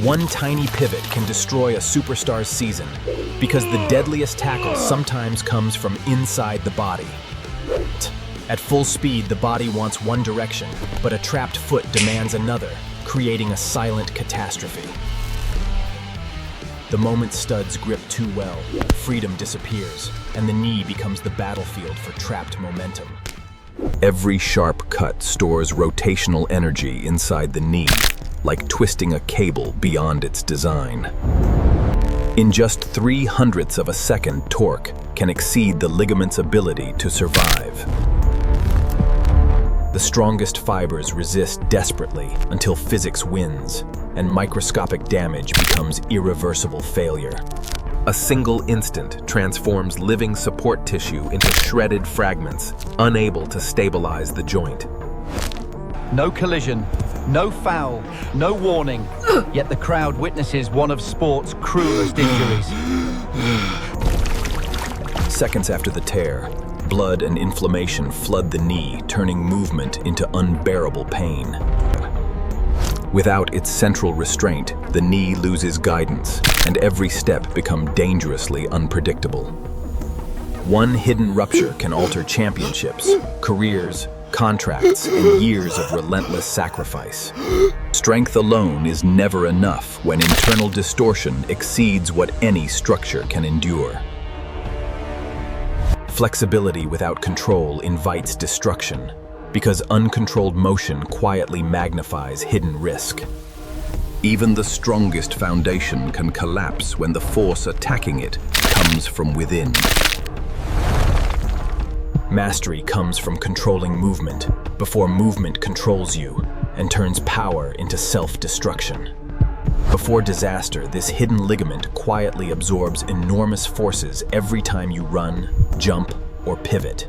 One tiny pivot can destroy a superstar's season, because the deadliest tackle sometimes comes from inside the body. At full speed, the body wants one direction, but a trapped foot demands another, creating a silent catastrophe. The moment studs grip too well, freedom disappears, and the knee becomes the battlefield for trapped momentum. Every sharp cut stores rotational energy inside the knee, like twisting a cable beyond its design. In just 0.03 of a second, torque can exceed the ligament's ability to survive. The strongest fibers resist desperately until physics wins, and microscopic damage becomes irreversible failure. A single instant transforms living support tissue into shredded fragments, unable to stabilize the joint. No collision, no foul, no warning, yet the crowd witnesses one of sport's cruelest injuries. Seconds after the tear, blood and inflammation flood the knee, turning movement into unbearable pain. Without its central restraint, the knee loses guidance, and every step becomes dangerously unpredictable. One hidden rupture can alter championships, careers, contracts, and years of relentless sacrifice. Strength alone is never enough when internal distortion exceeds what any structure can endure. Flexibility without control invites destruction, because uncontrolled motion quietly magnifies hidden risk. Even the strongest foundation can collapse when the force attacking it comes from within. Mastery comes from controlling movement before movement controls you and turns power into self-destruction. Before disaster, this hidden ligament quietly absorbs enormous forces every time you run, jump, or pivot.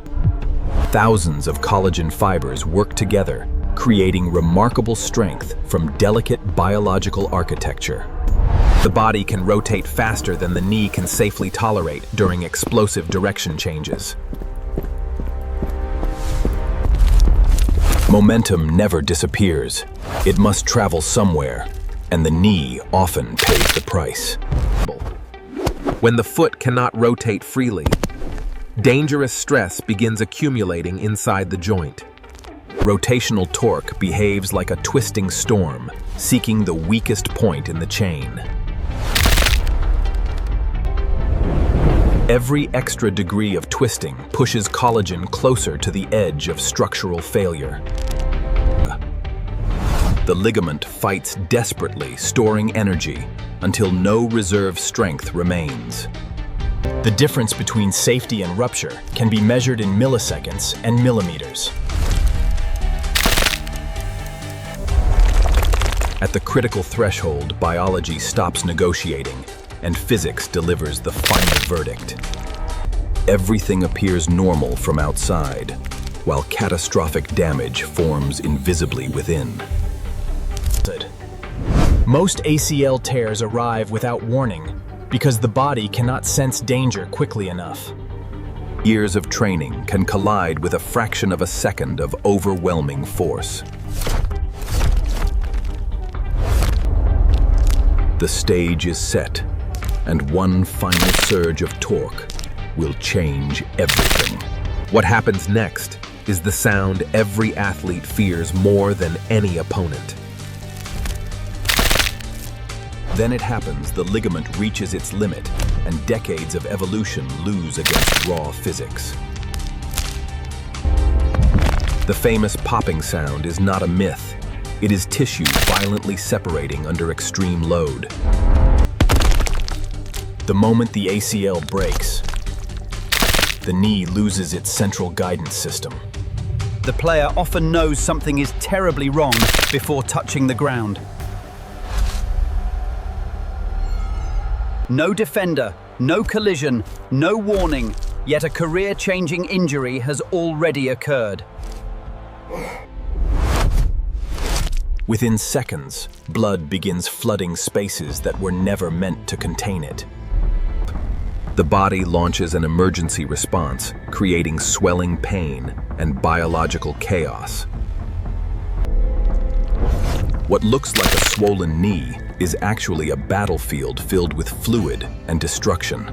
Thousands of collagen fibers work together, creating remarkable strength from delicate biological architecture. The body can rotate faster than the knee can safely tolerate during explosive direction changes. Momentum never disappears. It must travel somewhere, and the knee often pays the price. When the foot cannot rotate freely, dangerous stress begins accumulating inside the joint. Rotational torque behaves like a twisting storm, seeking the weakest point in the chain. Every extra degree of twisting pushes collagen closer to the edge of structural failure. The ligament fights desperately, storing energy until no reserve strength remains. The difference between safety and rupture can be measured in milliseconds and millimeters. At the critical threshold, biology stops negotiating, and physics delivers the final verdict. Everything appears normal from outside, while catastrophic damage forms invisibly within. Most ACL tears arrive without warning because the body cannot sense danger quickly enough. Years of training can collide with a fraction of a second of overwhelming force. The stage is set, and one final surge of torque will change everything. What happens next is the sound every athlete fears more than any opponent. Then it happens, the ligament reaches its limit, and decades of evolution lose against raw physics. The famous popping sound is not a myth. It is tissue violently separating under extreme load. The moment the ACL breaks, the knee loses its central guidance system. The player often knows something is terribly wrong before touching the ground. No defender, no collision, no warning, yet a career-changing injury has already occurred. Within seconds, blood begins flooding spaces that were never meant to contain it. The body launches an emergency response, creating swelling pain and biological chaos. What looks like a swollen knee is actually a battlefield filled with fluid and destruction.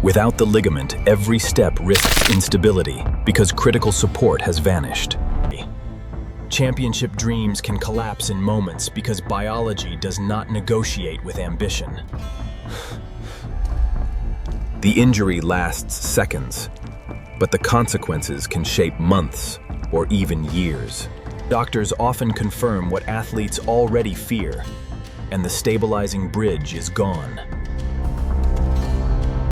Without the ligament, every step risks instability because critical support has vanished. Championship dreams can collapse in moments because biology does not negotiate with ambition. The injury lasts seconds, but the consequences can shape months or even years. Doctors often confirm what athletes already fear, and the stabilizing bridge is gone.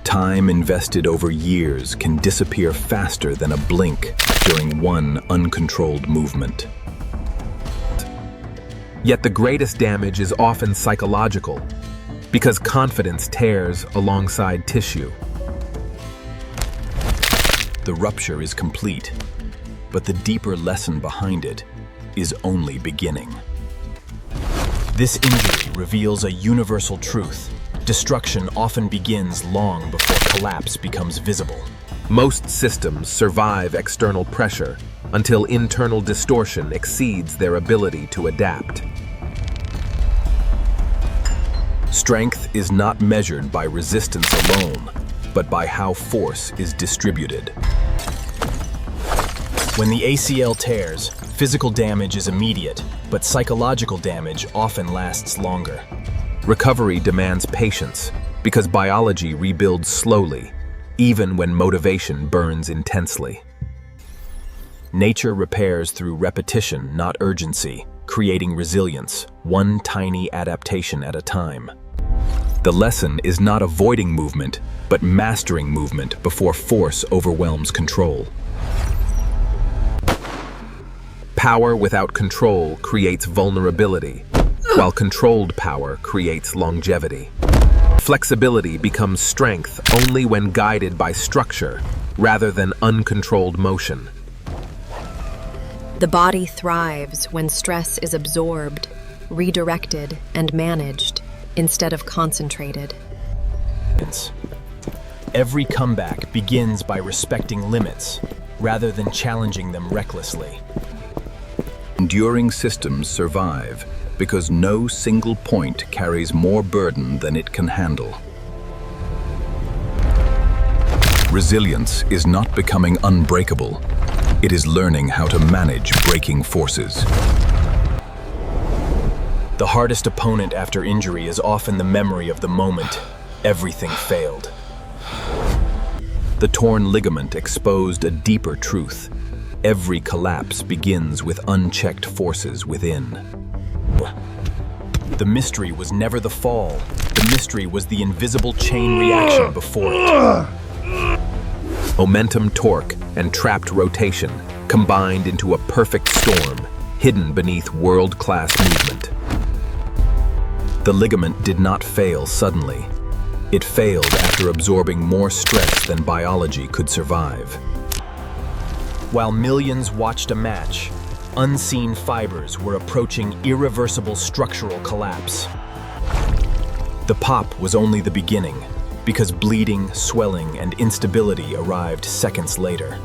Time invested over years can disappear faster than a blink during one uncontrolled movement. Yet the greatest damage is often psychological, because confidence tears alongside tissue. The rupture is complete, but the deeper lesson behind it is only beginning. This injury reveals a universal truth. Destruction often begins long before collapse becomes visible. Most systems survive external pressure until internal distortion exceeds their ability to adapt. Strength is not measured by resistance alone, but by how force is distributed. When the ACL tears, physical damage is immediate, but psychological damage often lasts longer. Recovery demands patience because biology rebuilds slowly, even when motivation burns intensely. Nature repairs through repetition, not urgency, creating resilience, one tiny adaptation at a time. The lesson is not avoiding movement, but mastering movement before force overwhelms control. Power without control creates vulnerability, while controlled power creates longevity. Flexibility becomes strength only when guided by structure rather than uncontrolled motion. The body thrives when stress is absorbed, redirected, and managed instead of concentrated. Every comeback begins by respecting limits rather than challenging them recklessly. Enduring systems survive because no single point carries more burden than it can handle. Resilience is not becoming unbreakable. It is learning how to manage breaking forces. The hardest opponent after injury is often the memory of the moment everything failed. The torn ligament exposed a deeper truth. Every collapse begins with unchecked forces within. The mystery was never the fall. The mystery was the invisible chain reaction before it. Momentum, torque, and trapped rotation combined into a perfect storm, hidden beneath world-class movement. The ligament did not fail suddenly. It failed after absorbing more stress than biology could survive. While millions watched a match, unseen fibers were approaching irreversible structural collapse. The pop was only the beginning, because bleeding, swelling, and instability arrived seconds later.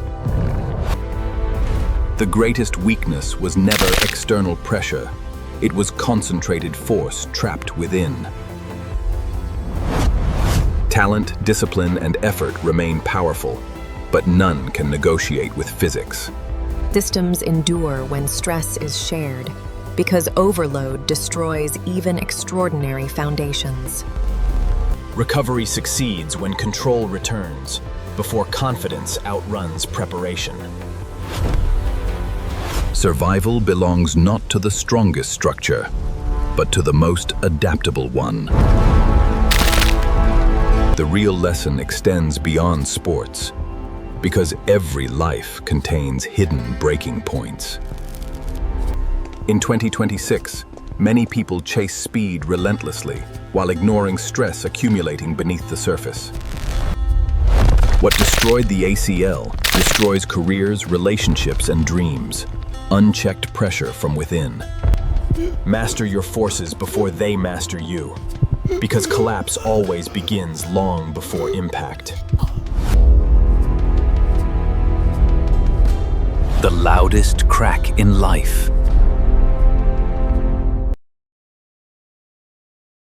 The greatest weakness was never external pressure. It was concentrated force trapped within. Talent, discipline, and effort remain powerful, but none can negotiate with physics. Systems endure when stress is shared, because overload destroys even extraordinary foundations. Recovery succeeds when control returns, before confidence outruns preparation. Survival belongs not to the strongest structure, but to the most adaptable one. The real lesson extends beyond sports, because every life contains hidden breaking points. In 2026, many people chase speed relentlessly while ignoring stress accumulating beneath the surface. What destroyed the ACL destroys careers, relationships, and dreams. Unchecked pressure from within. Master your forces before they master you, because collapse always begins long before impact. The loudest crack in life